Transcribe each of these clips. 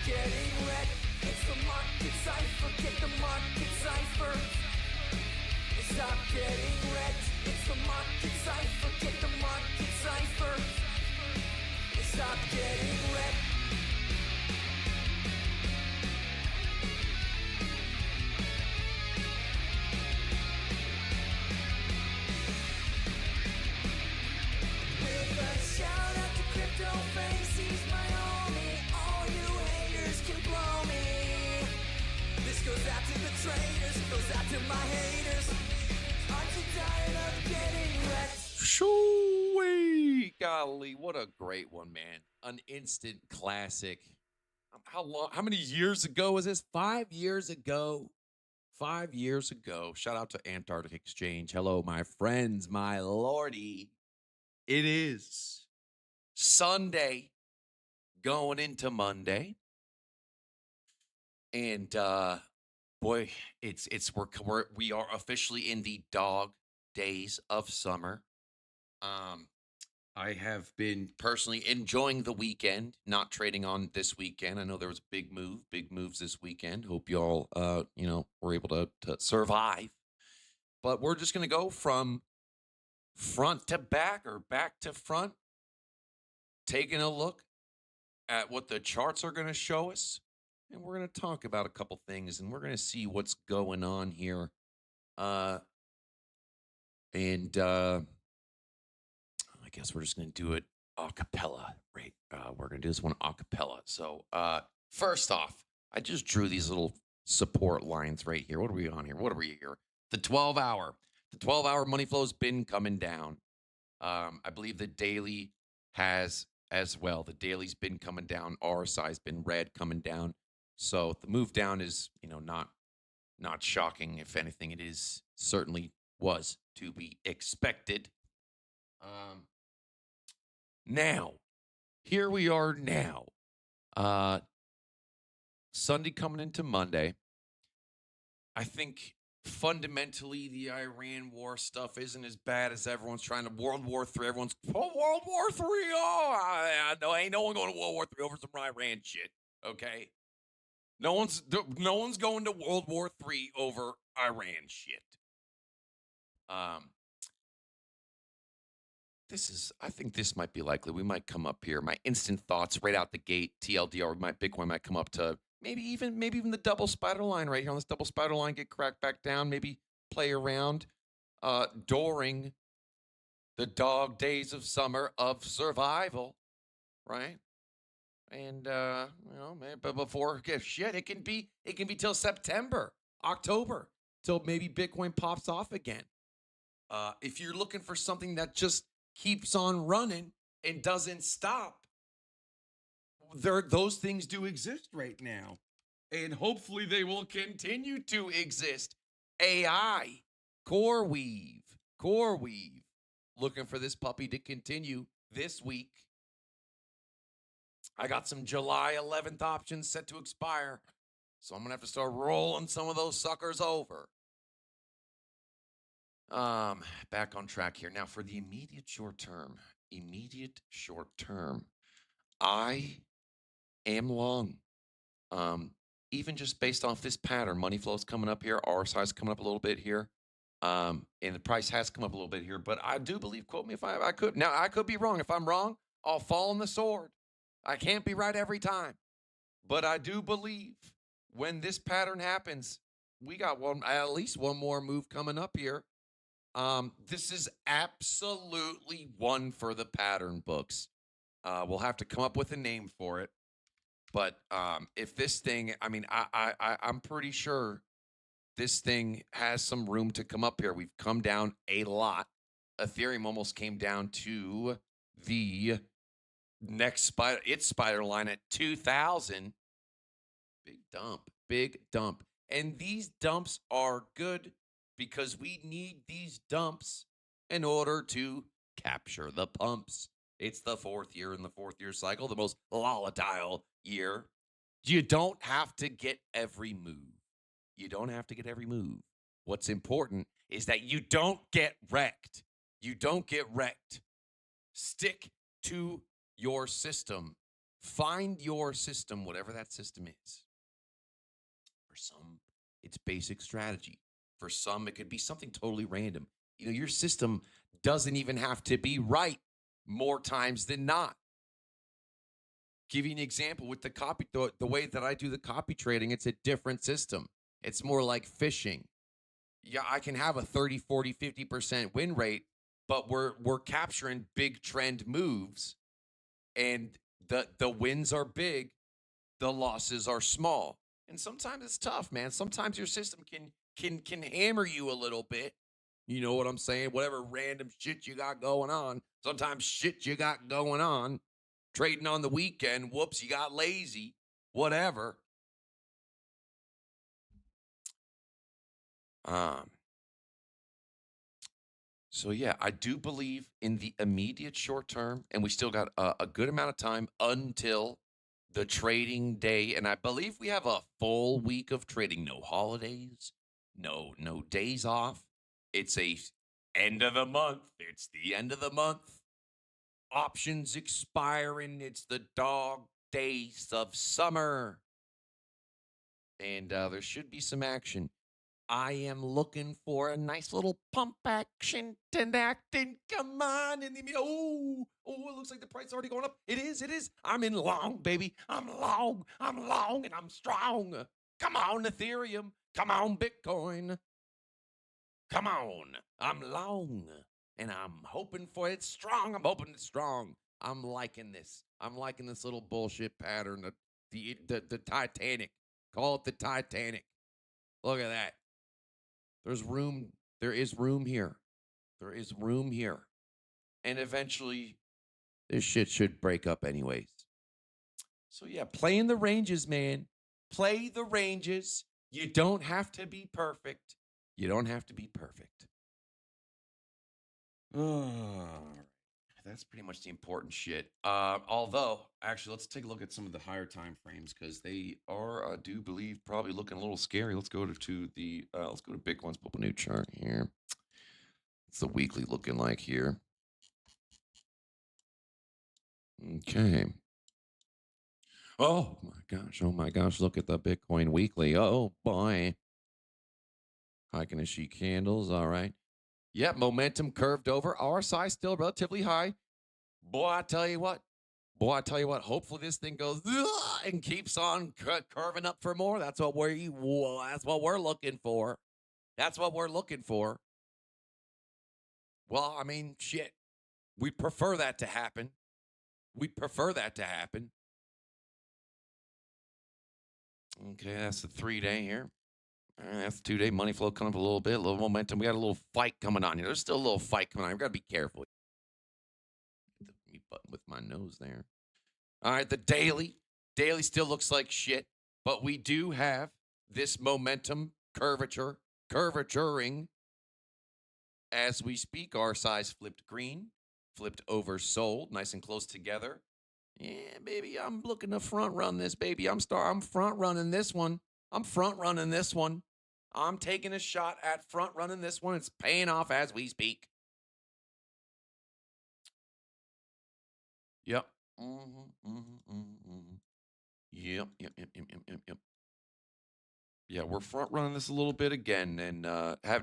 getting wrecked. It's the market cipher, get the market cipher. Stop getting wrecked. It's the market cipher, get the market cipher. Stop getting wrecked. With a shout out to CryptoFace, he's my homie. All you haters can blow me. This goes out to the traders, goes out to my haters. Aren't you tired of getting wrecked? Shoo-wee. Golly, what a great one, man. An instant classic. How many years ago was this? 5 years ago. 5 years ago. Shout out to Antarctic Exchange. Hello, my friends, my lordy. It is Sunday going into Monday. And boy, we are officially in the dog days of summer. I have been personally enjoying the weekend, not trading on this weekend. I know there was big moves this weekend. Hope y'all, were able to survive. But we're just going to go from front to back or back to front, taking a look at what the charts are going to show us. And we're going to talk about a couple things, and we're going to see what's going on here. I guess we're just going to do it a cappella, right? We're going to do this one a cappella. So first off, I just drew these little support lines right here. What are we on here? What are we here? The 12-hour. The 12-hour money flow has been coming down. I believe the daily has as well. The daily's been coming down. RSI's been red coming down. So the move down is, not shocking. If anything, it is certainly was to be expected. Now, here we are now. Sunday coming into Monday. I think fundamentally the Iran war stuff isn't as bad as everyone's trying to. World War III, everyone's, World War III. No, ain't no one going to World War III over some Iran shit. Okay, no one's going to World War III over Iran shit. I think this might be likely. We might come up here. My instant thoughts right out the gate, TLDR, my Bitcoin might come up to maybe even the double spider line right here on this double spider line, get cracked back down, maybe play around during the dog days of summer of survival, right? And but before shit, it can be till September, October, till maybe Bitcoin pops off again. If you're looking for something that just keeps on running and doesn't stop, those things do exist right now, and hopefully they will continue to exist. AI, CoreWeave, looking for this puppy to continue this week. I got some July 11th options set to expire, so I'm gonna have to start rolling some of those suckers over. Back on track here. Now for the immediate short term, I am long. Even just based off this pattern, money flow is coming up here, RSI is coming up a little bit here. And the price has come up a little bit here, but I do believe, quote me if I could. Now I could be wrong. If I'm wrong, I'll fall on the sword. I can't be right every time. But I do believe when this pattern happens, we got at least one more move coming up here. This is absolutely one for the pattern books. We'll have to come up with a name for it. But if this thing, I'm pretty sure this thing has some room to come up here. We've come down a lot. Ethereum almost came down to the next spider line at 2,000. Big dump. And these dumps are good because we need these dumps in order to capture the pumps. It's the fourth year in the fourth year cycle, the most volatile year. You don't have to get every move. What's important is that you don't get wrecked. Stick to your system Find your system, whatever that system is. For some, it's basic strategy. For some, it could be something totally random. You know, your system doesn't even have to be right more times than not. Give you an example with the copy, the way that I do the copy trading, it's a different system. It's more like fishing. Yeah, I can have a 30, 40, 50% win rate, but we're capturing big trend moves, and the wins are big, the losses are small. And sometimes it's tough, man. Sometimes your system can hammer you a little bit. You know what I'm saying? Whatever random shit you got going on. Sometimes shit you got going on. Trading on the weekend, whoops, you got lazy. Whatever. So yeah, I do believe in the immediate short term, and we still got a good amount of time until the trading day. And I believe we have a full week of trading, no holidays, no days off. It's a end of the month. It's the end of the month. Options expiring. It's the dog days of summer, and there should be some action. I am looking for a nice little pump action acting. Come on in the it looks like the price is already going up. It is. I'm in long, baby. I'm long, and I'm strong. Come on, Ethereum. Come on, Bitcoin. Come on. I'm long, and I'm hoping for it strong. I'm hoping it's strong. I'm liking this. I'm liking this little bullshit pattern. The Titanic. Call it the Titanic. Look at that. There's room. There is room here. There is room here. And eventually, this shit should break up anyways. So yeah, playing the ranges, man. Play the ranges. You don't have to be perfect. You don't have to be perfect. That's pretty much the important shit. Although, actually, let's take a look at some of the higher time frames because they are, I do believe, probably looking a little scary. Let's go to the let's go to Bitcoin's pull up a new chart here. What's the weekly looking like here? Okay. Oh my gosh! Look at the Bitcoin weekly. Oh boy. Hiking a sheet candles. All right. Yep, momentum curved over. RSI still relatively high. Boy, I tell you what. Hopefully this thing goes and keeps on curving up for more. That's what we're looking for. That's what we're looking for. Well, I mean, shit. We prefer that to happen. Okay, that's the 3-day here. That's the 2-day money flow coming up a little bit, a little momentum. We got a little fight coming on here. There's still a little fight coming on. We got to be careful. Hit the mute button with my nose there. All right, the daily still looks like shit, but we do have this momentum curvaturing as we speak. Our size flipped green, flipped oversold, nice and close together. Yeah, baby, I'm looking to front run this, baby. I'm front running this one. I'm taking a shot at front running this one. It's paying off as we speak. Yep. Yep. Yeah, we're front running this a little bit again, and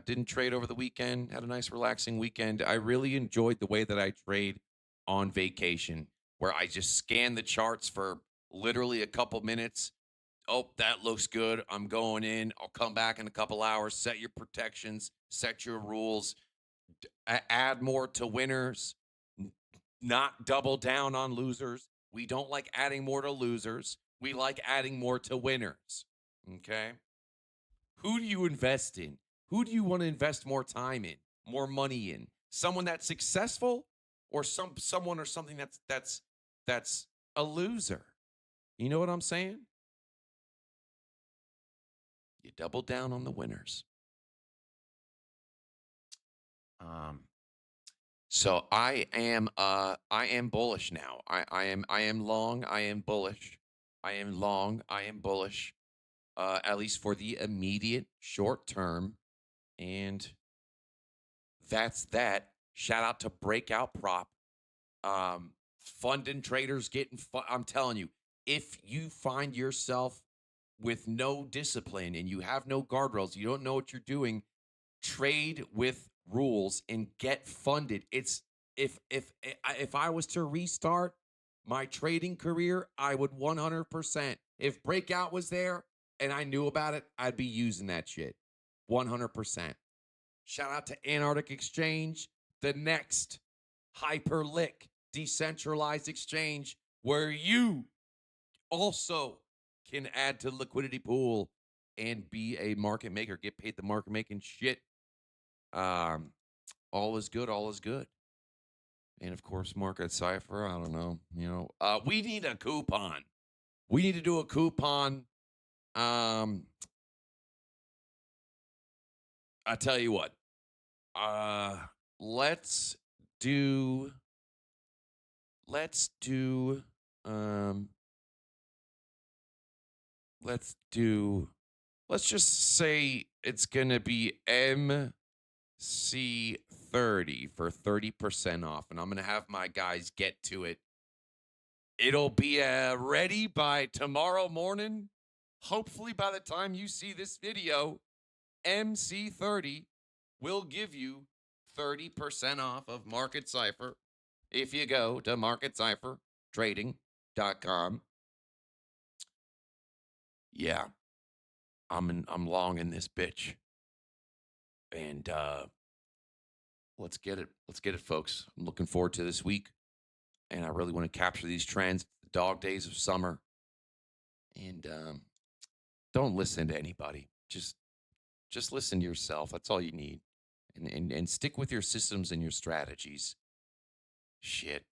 didn't trade over the weekend. Had a nice relaxing weekend. I really enjoyed the way that I trade on vacation, where I just scan the charts for literally a couple minutes. Oh, that looks good. I'm going in. I'll come back in a couple hours. Set your protections. Set your rules. Add more to winners. Not double down on losers. We don't like adding more to losers. We like adding more to winners. Okay. Who do you invest in? Who do you want to invest more time in, more money in? Someone that's successful, or someone or something that's a loser? You know what I'm saying? You double down on the winners. So I am bullish now. I am long. I am bullish. I am long. I am bullish. At least for the immediate short term. And that's that. Shout out to Breakout Prop funding traders getting I'm telling you, if you find yourself with no discipline and you have no guardrails, you don't know what you're doing, trade with rules and get funded. It's if I was to restart my trading career, I would 100%. If Breakout was there and I knew about it, I'd be using that shit. 100%. Shout out to Antarctic Exchange, the next hyperlick decentralized exchange where you also can add to the liquidity pool and be a market maker, get paid the market making shit. All is good, all is good. And of course, Market Cipher, I don't know, we need a coupon. We need to do a coupon. I tell you what, let's do, let's do, um, let's do, let's just say it's going to be MC30 for 30% off. And I'm going to have my guys get to it. It'll be ready by tomorrow morning. Hopefully, by the time you see this video, MC30 will give you 30% off of Market Cipher if you go to marketciphertrading.com. Yeah, I'm long in this bitch. And let's get it. Let's get it, folks. I'm looking forward to this week. And I really want to capture these trends, the dog days of summer. And don't listen to anybody. Just listen to yourself. That's all you need. And stick with your systems and your strategies. Shit.